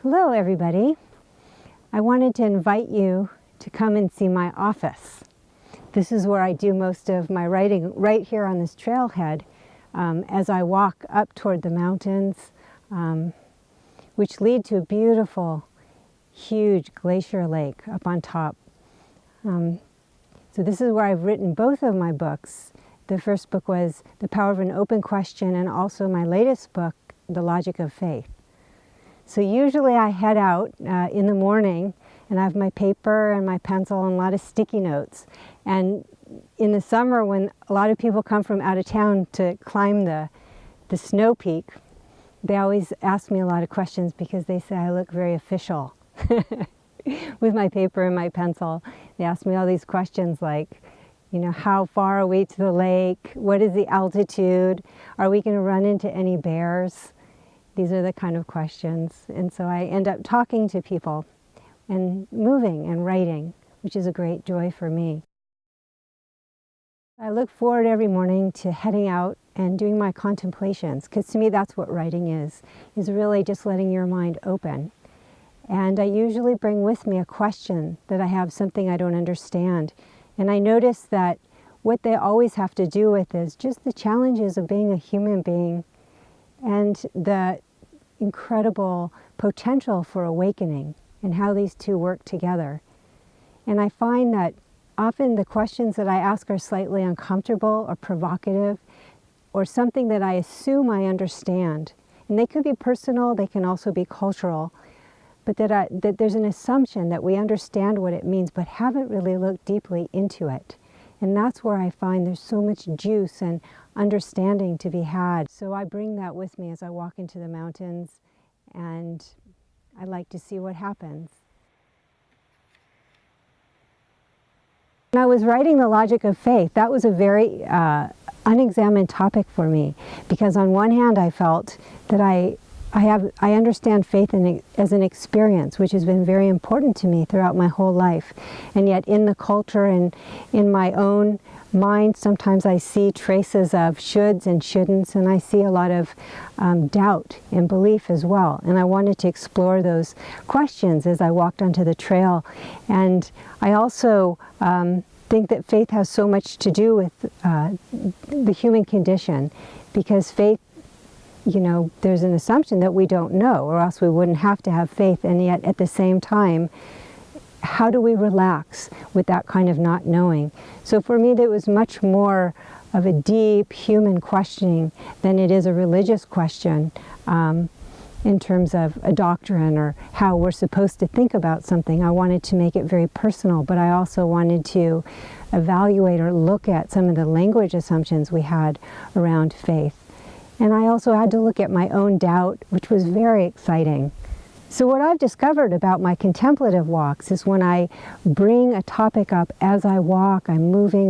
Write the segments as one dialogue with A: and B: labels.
A: Hello everybody. I wanted to invite you to come and see my office. This is where I do most of my writing, right here on this trailhead as I walk up toward the mountains, which lead to a beautiful, huge glacier lake up on top. So this is where I've written both of my books. The first book was The Power of an Open Question, and also my latest book, The Logic of Faith. So usually I head out in the morning and I have my paper and my pencil and a lot of sticky notes. And in the summer, when a lot of people come from out of town to climb the snow peak, they always ask me a lot of questions because they say I look very official with my paper and my pencil. They ask me all these questions like, you know, how far are we to the lake? What is the altitude? Are we going to run into any bears? These are the kind of questions. And so I end up talking to people and moving and writing, which is a great joy for me. I look forward every morning to heading out and doing my contemplations, because to me that's what writing is really just letting your mind open. And I usually bring with me a question that I have, something I don't understand. And I notice that what they always have to do with is just the challenges of being a human being and the incredible potential for awakening and how these two work together. And I find that often the questions that I ask are slightly uncomfortable or provocative or something that I assume I understand. And they could be personal, they can also be cultural, but that there's an assumption that we understand what it means but haven't really looked deeply into it. And that's where I find there's so much juice and understanding to be had. So I bring that with me as I walk into the mountains, and I like to see what happens. When I was writing The Logic of Faith, that was a very unexamined topic for me, because on one hand I felt that I understand faith as an experience, which has been very important to me throughout my whole life. And yet in the culture and in my own mind, sometimes I see traces of shoulds and shouldn'ts, and I see a lot of doubt and belief as well. And I wanted to explore those questions as I walked onto the trail. And I also think that faith has so much to do with the human condition, because faith, you know, there's an assumption that we don't know, or else we wouldn't have to have faith. And yet at the same time, how do we relax with that kind of not knowing? So for me, that was much more of a deep human questioning than it is a religious question in terms of a doctrine or how we're supposed to think about something. I wanted to make it very personal, but I also wanted to evaluate or look at some of the language assumptions we had around faith. And I also had to look at my own doubt, which was very exciting. So what I've discovered about my contemplative walks is when I bring a topic up as I walk, I'm moving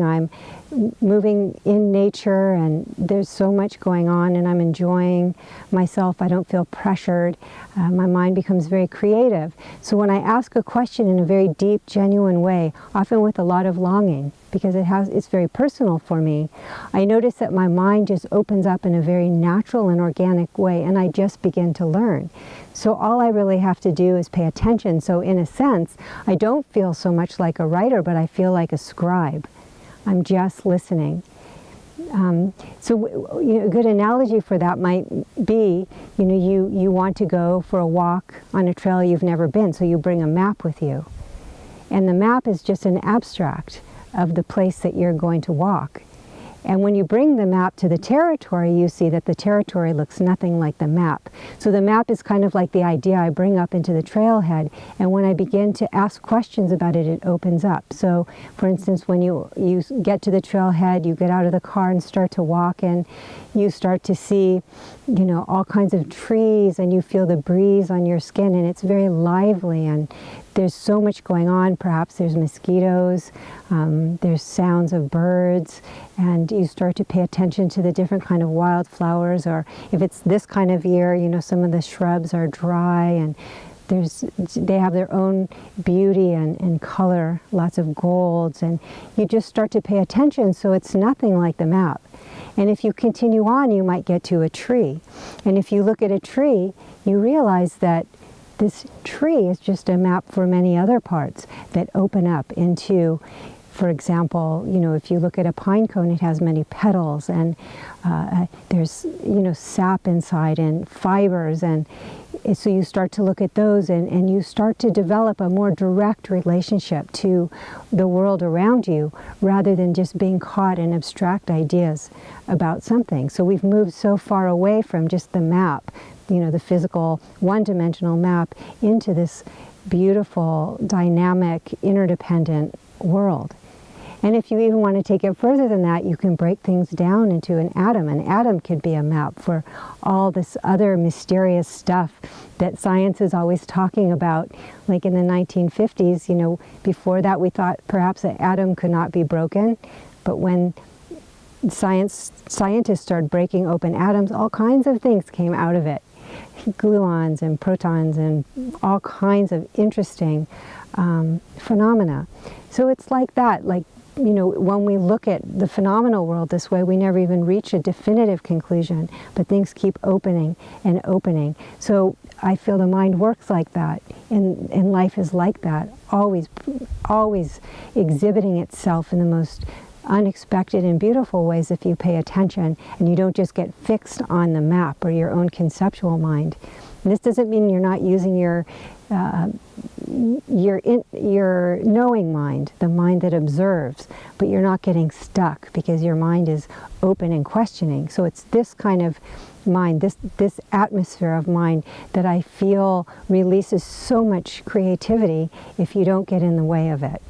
A: in nature, and there's so much going on, and I'm enjoying myself. I don't feel pressured. My mind becomes very creative. So when I ask a question in a very deep, genuine way, often with a lot of longing, because it's very personal for me, I notice that my mind just opens up in a very natural and organic way, and I just begin to learn. So all I really have to do is pay attention. So in a sense, I don't feel so much like a writer, but I feel like a scribe. I'm just listening. So you know, a good analogy for that might be, you know, you want to go for a walk on a trail you've never been, so you bring a map with you. And the map is just an abstract of the place that you're going to walk. And when you bring the map to the territory, you see that the territory looks nothing like the map. So the map is kind of like the idea I bring up into the trailhead, and when I begin to ask questions about it, it opens up. So for instance, when you get to the trailhead, you get out of the car and start to walk, and you start to see, you know, all kinds of trees, and you feel the breeze on your skin, and it's very lively, and there's so much going on. Perhaps there's mosquitoes, there's sounds of birds, and you start to pay attention to the different kind of wildflowers, or if it's this kind of year, you know, some of the shrubs are dry, and they have their own beauty and color, lots of golds, and you just start to pay attention, so it's nothing like the map. And if you continue on, you might get to a tree. And if you look at a tree, you realize that this tree is just a map for many other parts that open up into, for example, if you look at a pine cone, it has many petals, and there's, sap inside and fibers, and so you start to look at those, and you start to develop a more direct relationship to the world around you, rather than just being caught in abstract ideas about something. So we've moved so far away from just the map, the physical one-dimensional map, into this beautiful, dynamic, interdependent world. And if you even want to take it further than that, you can break things down into an atom. An atom could be a map for all this other mysterious stuff that science is always talking about. Like in the 1950s, before that we thought perhaps an atom could not be broken. But when scientists started breaking open atoms, all kinds of things came out of it. Gluons and protons and all kinds of interesting phenomena. So it's like that, when we look at the phenomenal world this way, we never even reach a definitive conclusion, but things keep opening and opening. So I feel the mind works like that, and life is like that, always exhibiting itself in the most unexpected and beautiful ways if you pay attention, and you don't just get fixed on the map or your own conceptual mind. And this doesn't mean you're not using your knowing mind, the mind that observes, but you're not getting stuck because your mind is open and questioning. So it's this kind of mind, this atmosphere of mind, that I feel releases so much creativity if you don't get in the way of it.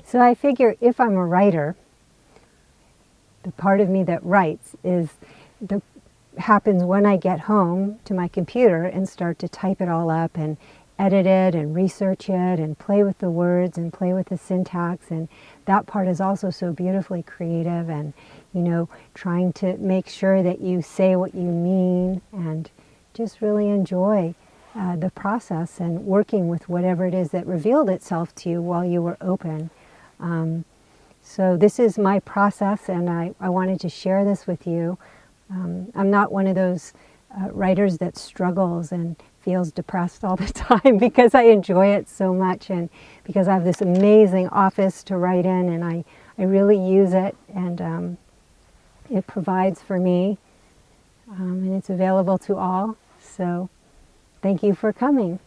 A: So I figure if I'm a writer, the part of me that writes happens when I get home to my computer and start to type it all up and edit it and research it and play with the words and play with the syntax, and that part is also so beautifully creative, and trying to make sure that you say what you mean, and just really enjoy the process and working with whatever it is that revealed itself to you while you were open. So this is my process, and I wanted to share this with you. I'm not one of those writers that struggles and feels depressed all the time, because I enjoy it so much, and because I have this amazing office to write in, and I really use it, and it provides for me, and it's available to all. So thank you for coming.